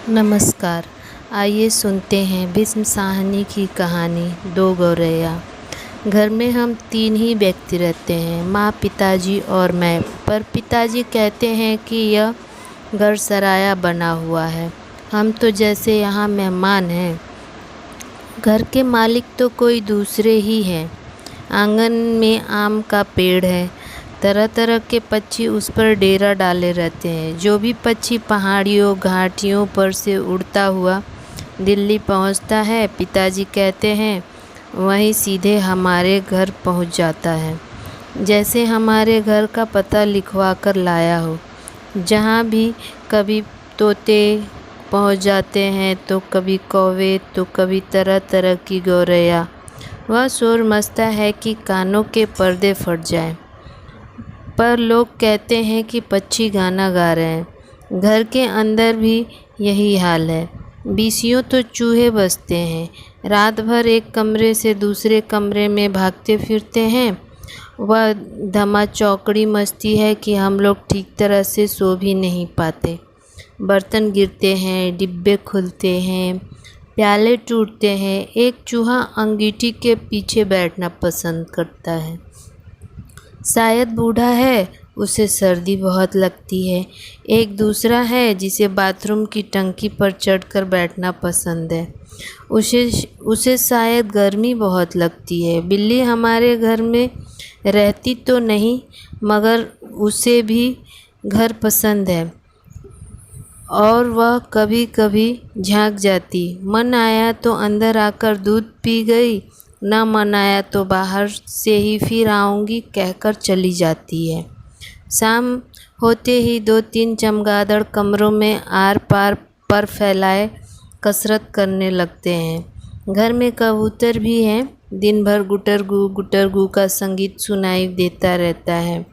नमस्कार। आइए सुनते हैं भीष्म साहनी की कहानी दो गौरैया। घर में हम तीन ही व्यक्ति रहते हैं, माँ, पिताजी और मैं। पर पिताजी कहते हैं कि यह घर सराया बना हुआ है। हम तो जैसे यहाँ मेहमान हैं। घर के मालिक तो कोई दूसरे ही हैं। आंगन में आम का पेड़ है। तरह तरह के पक्षी उस पर डेरा डाले रहते हैं। जो भी पक्षी पहाड़ियों घाटियों पर से उड़ता हुआ दिल्ली पहुंचता है, पिताजी कहते हैं, वहीं सीधे हमारे घर पहुंच जाता है। जैसे हमारे घर का पता लिखवा कर लाया हो। जहाँ भी कभी तोते पहुंच जाते हैं, तो कभी कौवे, तो कभी तरह तरह की गौरैया। वह शोर मचता है कि कानों के पर्दे फट जाएं। पर लोग कहते हैं कि पक्षी गाना गा रहे हैं। घर के अंदर भी यही हाल है। बीसियों तो चूहे बसते हैं। रात भर एक कमरे से दूसरे कमरे में भागते फिरते हैं। वह धमा चौकड़ी मचती है कि हम लोग ठीक तरह से सो भी नहीं पाते। बर्तन गिरते हैं, डिब्बे खुलते हैं, प्याले टूटते हैं। एक चूहा अंगीठी के पीछे बैठना पसंद करता है। शायद बूढ़ा है, उसे सर्दी बहुत लगती है। एक दूसरा है जिसे बाथरूम की टंकी पर चढ़कर बैठना पसंद है। उसे उसे शायद गर्मी बहुत लगती है। बिल्ली हमारे घर में रहती तो नहीं, मगर उसे भी घर पसंद है और वह कभी कभी झांक जाती। मन आया तो अंदर आकर दूध पी गई, न मन आया तो बाहर से ही फिर आऊँगी कहकर चली जाती है। शाम होते ही दो तीन चमगादड़ कमरों में आर पार पर फैलाए कसरत करने लगते हैं। घर में कबूतर भी हैं। दिन भर गुटर गू का संगीत सुनाई देता रहता है।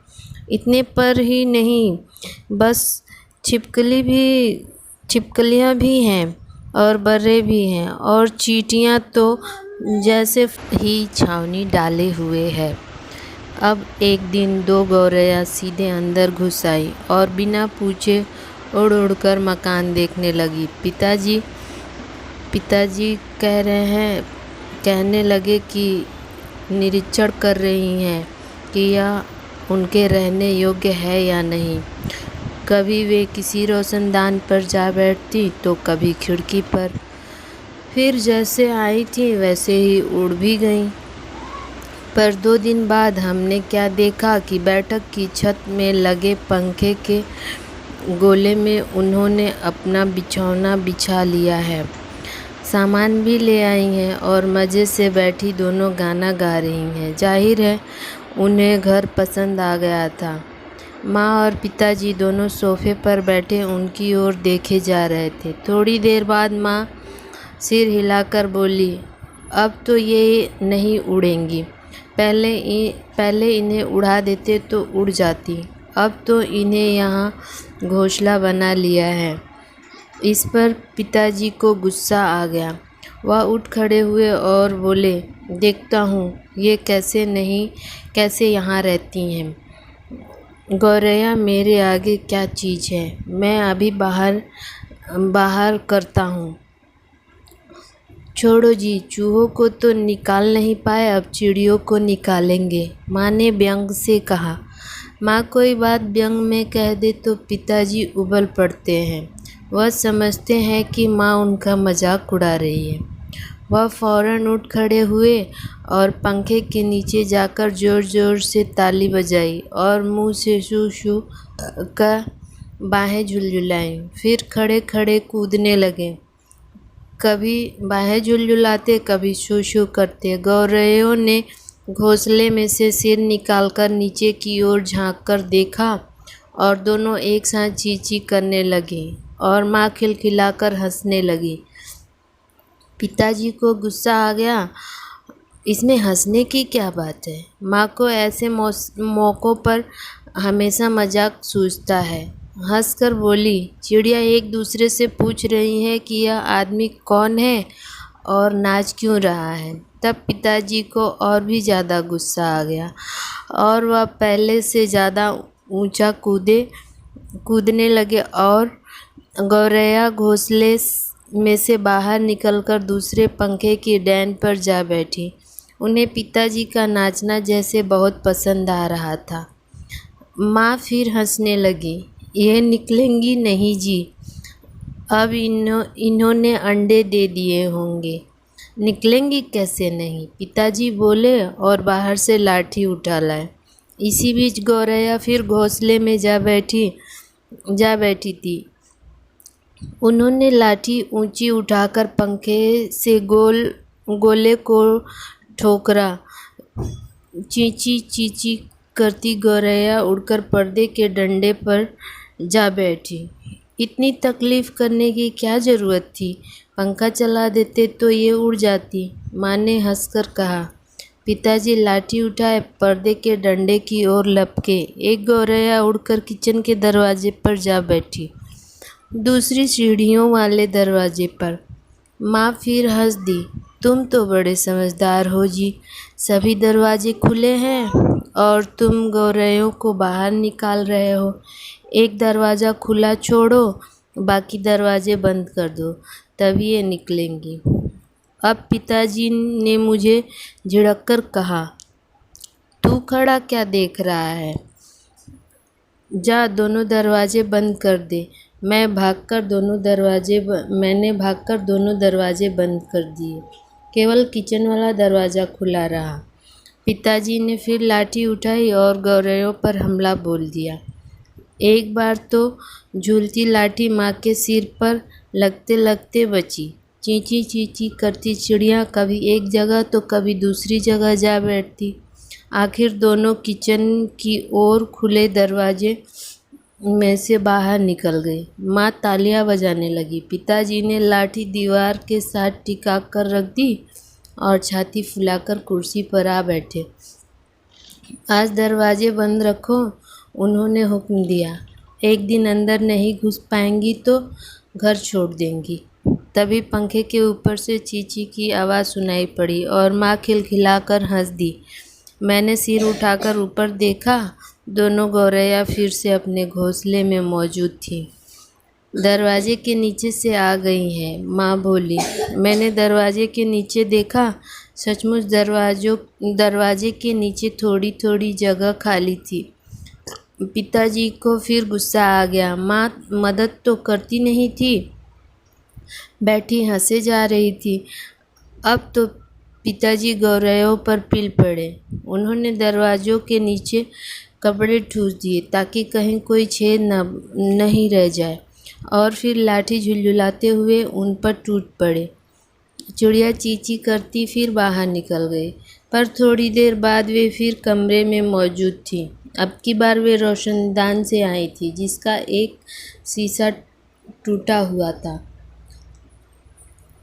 इतने पर ही नहीं, बस छिपकलियाँ भी हैं और बर्रे भी हैं और चींटियाँ तो जैसे ही छावनी डाले हुए है। अब एक दिन दो गौरैया सीधे अंदर घुस आई और बिना पूछे उड़ उड़कर मकान देखने लगी। पिताजी कहने लगे कि निरीक्षण कर रही हैं कि यह उनके रहने योग्य है या नहीं। कभी वे किसी रोशनदान पर जा बैठती तो कभी खिड़की पर। फिर जैसे आई थी वैसे ही उड़ भी गईं। पर 2 दिन बाद हमने क्या देखा कि बैठक की छत में लगे पंखे के गोले में उन्होंने अपना बिछौना बिछा लिया है। सामान भी ले आई हैं और मज़े से बैठी दोनों गाना गा रही हैं। जाहिर है उन्हें घर पसंद आ गया था। माँ और पिताजी दोनों सोफे पर बैठे उनकी ओर देखे जा रहे थे। थोड़ी देर बाद माँ सिर हिलाकर बोली, अब तो ये नहीं उड़ेंगी। पहले इन्हें उड़ा देते तो उड़ जाती। अब तो इन्हें यहाँ घोंसला बना लिया है। इस पर पिताजी को गुस्सा आ गया। वह उठ खड़े हुए और बोले, देखता हूँ ये कैसे यहाँ रहती हैं। गौरैया मेरे आगे क्या चीज़ है। मैं अभी बाहर करता हूँ। छोड़ो जी, चूहों को तो निकाल नहीं पाए, अब चिड़ियों को निकालेंगे, माँ ने व्यंग से कहा। माँ कोई बात व्यंग में कह दे तो पिताजी उबल पड़ते हैं। वह समझते हैं कि माँ उनका मजाक उड़ा रही है। वह फौरन उठ खड़े हुए और पंखे के नीचे जाकर ज़ोर ज़ोर से ताली बजाई और मुंह से शू शू का बाहें झुलझुलाई। फिर खड़े खड़े कूदने लगे। कभी बाहें झुलझुलाते, कभी शू शू करते। गौरैयों ने घोंसले में से सिर निकालकर नीचे की ओर झांक कर देखा और दोनों एक साथ ची ची करने लगी और माँ खिलखिलाकर हंसने लगी। पिताजी को गुस्सा आ गया। इसमें हंसने की क्या बात है। माँ को ऐसे मौक़ों पर हमेशा मजाक सूझता है। हंसकर बोली, चिड़िया एक दूसरे से पूछ रही हैं कि यह आदमी कौन है और नाच क्यों रहा है। तब पिताजी को और भी ज़्यादा गुस्सा आ गया और वह पहले से ज़्यादा ऊंचा कूदने लगे और गौरैया घोंसले में से बाहर निकलकर दूसरे पंखे की डैन पर जा बैठी। उन्हें पिताजी का नाचना जैसे बहुत पसंद आ रहा था। माँ फिर हंसने लगी। ये निकलेंगी नहीं जी, अब इन्होंने अंडे दे दिए होंगे। निकलेंगी कैसे नहीं, पिताजी बोले और बाहर से लाठी उठा लाए। इसी बीच गौरैया फिर घोंसले में जा बैठी थी। उन्होंने लाठी ऊंची उठाकर पंखे से गोले को ठोकरा। चींची चींची करती गौरैया उड़कर पर्दे के डंडे पर जा बैठी। इतनी तकलीफ करने की क्या ज़रूरत थी, पंखा चला देते तो ये उड़ जाती, माँ ने हंसकर कहा। पिताजी लाठी उठाए पर्दे के डंडे की ओर लपके। एक गौरैया उड़कर किचन के दरवाजे पर जा बैठी, दूसरी सीढ़ियों वाले दरवाजे पर। माँ फिर हंस दी। तुम तो बड़े समझदार हो जी, सभी दरवाजे खुले हैं और तुम गौरैयों को बाहर निकाल रहे हो। एक दरवाज़ा खुला छोड़ो, बाकी दरवाजे बंद कर दो, तभी ये निकलेंगी। अब पिताजी ने मुझे झिड़ककर कहा, तू खड़ा क्या देख रहा है, जा दोनों दरवाजे बंद कर दे। मैंने भागकर दोनों दरवाजे बंद कर दिए, केवल किचन वाला दरवाज़ा खुला रहा। पिताजी ने फिर लाठी उठाई और गौरैयों पर हमला बोल दिया। एक बार तो झूलती लाठी माँ के सिर पर लगते लगते बची। चींची चींची करती चिड़िया कभी एक जगह तो कभी दूसरी जगह जा बैठती। आखिर दोनों किचन की ओर खुले दरवाजे में से बाहर निकल गई। माँ तालियां बजाने लगी। पिताजी ने लाठी दीवार के साथ टिका कर रख दी और छाती फुलाकर कुर्सी पर आ बैठे। आज दरवाजे बंद रखो, उन्होंने हुक्म दिया। एक दिन अंदर नहीं घुस पाएंगी तो घर छोड़ देंगी। तभी पंखे के ऊपर से चींची की आवाज़ सुनाई पड़ी और माँ खिलखिलाकर हंस दी। मैंने सिर उठाकर ऊपर देखा, दोनों गौरैया फिर से अपने घोंसले में मौजूद थीं। दरवाजे के नीचे से आ गई हैं, माँ बोली। मैंने दरवाजे के नीचे देखा, सचमुच दरवाजे के नीचे थोड़ी थोड़ी जगह खाली थी। पिताजी को फिर गुस्सा आ गया। माँ मदद तो करती नहीं थी, बैठी हंसे जा रही थी। अब तो पिताजी गौरैयों पर पिल पड़े। उन्होंने दरवाज़ों के नीचे कपड़े ठूस दिए ताकि कहीं कोई छेद नहीं रह जाए और फिर लाठी झुलझुलाते हुए उन पर टूट पड़े। चिड़िया चींची करती फिर बाहर निकल गई, पर थोड़ी देर बाद वे फिर कमरे में मौजूद थी। अब की बार वे रोशनदान से आई थी, जिसका एक शीशा टूटा हुआ था।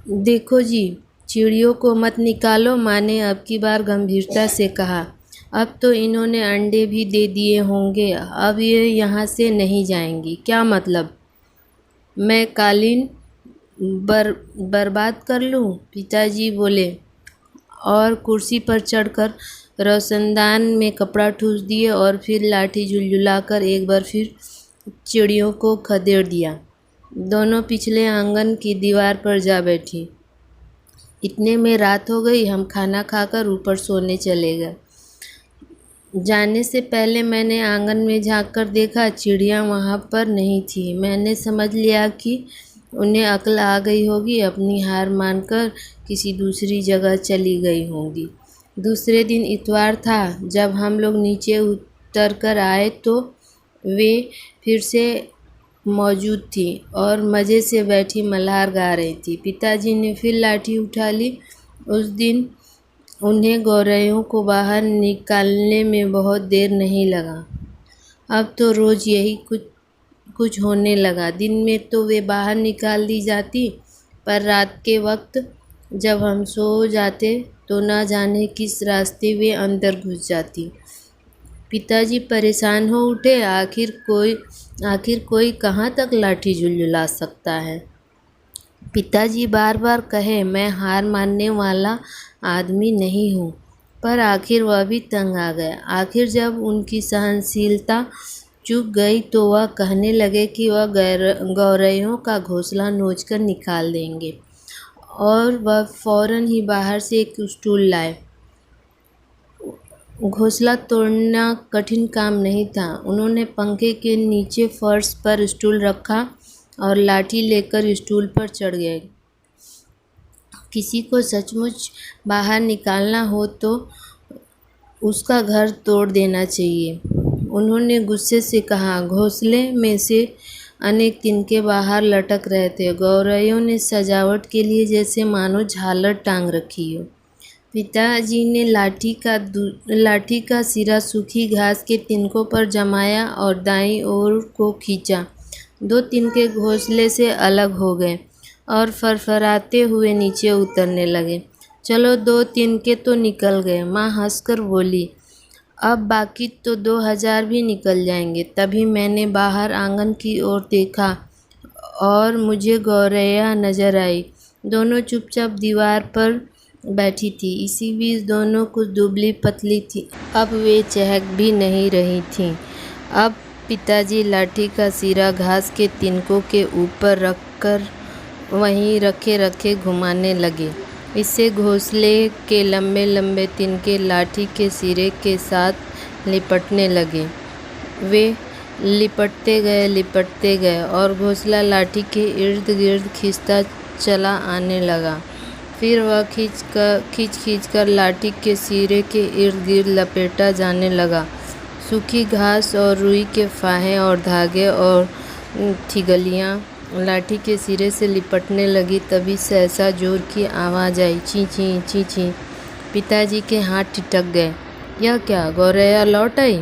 देखो जी, चिड़ियों को मत निकालो, माँ ने अब की बार गंभीरता से कहा। अब तो इन्होंने अंडे भी दे दिए होंगे, अब ये यहाँ से नहीं जाएंगी। क्या मतलब, मैं कालीन बर्बाद कर लूँ? पिताजी बोले और कुर्सी पर चढ़कर रोशनदान में कपड़ा ठूस दिए और फिर लाठी झुलझुलाकर एक बार फिर चिड़ियों को खदेड़ दिया। दोनों पिछले आंगन की दीवार पर जा बैठी। इतने में रात हो गई। हम खाना खाकर ऊपर सोने चले गए। जाने से पहले मैंने आंगन में झांककर देखा, चिड़िया वहाँ पर नहीं थी। मैंने समझ लिया कि उन्हें अक्ल आ गई होगी, अपनी हार मानकर किसी दूसरी जगह चली गई होंगी। दूसरे दिन इतवार था। जब हम लोग नीचे उतर कर आए तो वे फिर से मौजूद थी और मज़े से बैठी मल्हार गा रही थी। पिताजी ने फिर लाठी उठा ली। उस दिन उन्हें गौरैयों को बाहर निकालने में बहुत देर नहीं लगा। अब तो रोज़ यही कुछ होने लगा। दिन में तो वे बाहर निकाल दी जाती, पर रात के वक्त जब हम सो जाते तो न जाने किस रास्ते वे अंदर घुस जाती। पिताजी परेशान हो उठे। आखिर कोई कहाँ तक लाठी झुलझुला सकता है। पिताजी बार बार कहे, मैं हार मानने वाला आदमी नहीं हूँ, पर आखिर वह भी तंग आ गया। आखिर जब उनकी सहनशीलता चुप गई तो वह कहने लगे कि वह गौरैयों का घोंसला नोचकर निकाल देंगे, और वह फौरन ही बाहर से एक स्टूल लाए। घोंसला तोड़ना कठिन काम नहीं था। उन्होंने पंखे के नीचे फर्श पर स्टूल रखा और लाठी लेकर स्टूल पर चढ़ गए। किसी को सचमुच बाहर निकालना हो तो उसका घर तोड़ देना चाहिए। उन्होंने गुस्से से कहा। घोंसले में से अनेक तिनके बाहर लटक रहे थे। गौरैयों ने सजावट के लिए जैसे मानो झालर टांग रखी हो। पिताजी ने लाठी का सिरा सूखी घास के तिनकों पर जमाया और दाईं ओर को खींचा। 2 तिनके घोंसले से अलग हो गए और फरफराते हुए नीचे उतरने लगे। चलो, 2 तिनके तो निकल गए, माँ हंसकर बोली। अब बाकी तो 2000 भी निकल जाएंगे। तभी मैंने बाहर आंगन की ओर देखा और मुझे गौरैया नजर आई। दोनों चुपचाप दीवार पर बैठी थी। इसी बीच दोनों कुछ दुबली पतली थी। अब वे चहक भी नहीं रही थीं। अब पिताजी लाठी का सिरा घास के तिनकों के ऊपर रखकर वहीं रखे रखे घुमाने लगे। इससे घोंसले के लंबे लंबे तिनके लाठी के सिरे के साथ लिपटने लगे। वे लिपटते गए और घोंसला लाठी के इर्द गिर्द खींचता चला आने लगा। फिर वह खींच कर लाठी के सिरे के इर्द गिर्द लपेटा जाने लगा। सूखी घास और रुई के फाहे और धागे और थिगलियाँ लाठी के सिरे से लिपटने लगी। तभी सहसा जोर की आवाज़ आई, ची ची ची ची। पिताजी के हाथ ठिठक गए। यह क्या, गौरैया लौट आई?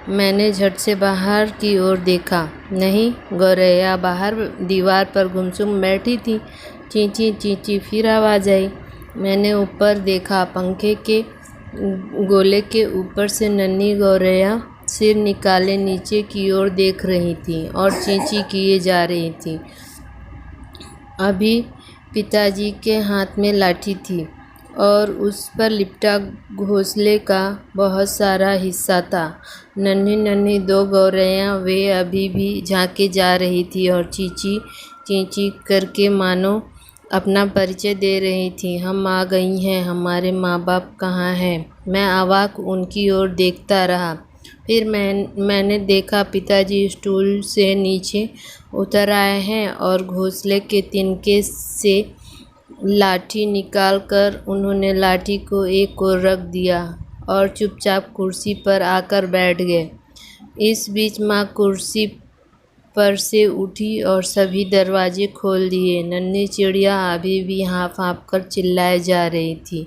मैंने झट से बाहर की ओर देखा। नहीं, गौरैया बाहर दीवार पर गुमसुम बैठी थी। ची ची ची ची फिर आवाज़ आई। मैंने ऊपर देखा। पंखे के गोले के ऊपर से नन्ही गौरैया सिर निकाले नीचे की ओर देख रही थी और चींची किए जा रही थी। अभी पिताजी के हाथ में लाठी थी और उस पर लिपटा घोंसले का बहुत सारा हिस्सा था। नन्ही नन्ही 2 गौरैया वे अभी भी झांके जा रही थी और चींची चींची करके मानो अपना परिचय दे रही थी। हम आ गई हैं, हमारे माँ बाप कहाँ हैं? मैं अवाक उनकी ओर देखता रहा। फिर मैंने देखा पिताजी स्टूल से नीचे उतर आए हैं और घोंसले के तिनके से लाठी निकालकर उन्होंने लाठी को एक ओर रख दिया और चुपचाप कुर्सी पर आकर बैठ गए। इस बीच माँ कुर्सी पर से उठी और सभी दरवाजे खोल दिए। नन्ही चिड़िया अभी भी हाँफ हाँफ कर चिल्लाए जा रही थी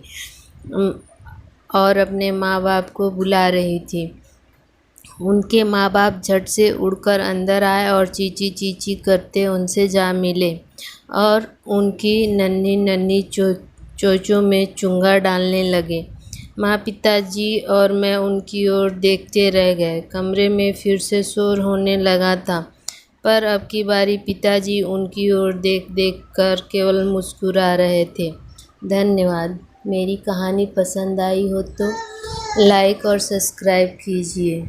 और अपने माँ बाप को बुला रही थी। उनके माँ बाप झट से उड़कर अंदर आए और चींची चींची करते उनसे जा मिले और उनकी नन्ही नन्ही चोंचों में चुंगा डालने लगे। माँ, पिताजी और मैं उनकी ओर देखते रह गए। कमरे में फिर से शोर होने लगा था, पर अब की बारी पिताजी उनकी ओर देख देख कर केवल मुस्कुरा रहे थे। धन्यवाद। मेरी कहानी पसंद आई हो तो लाइक और सब्सक्राइब कीजिए।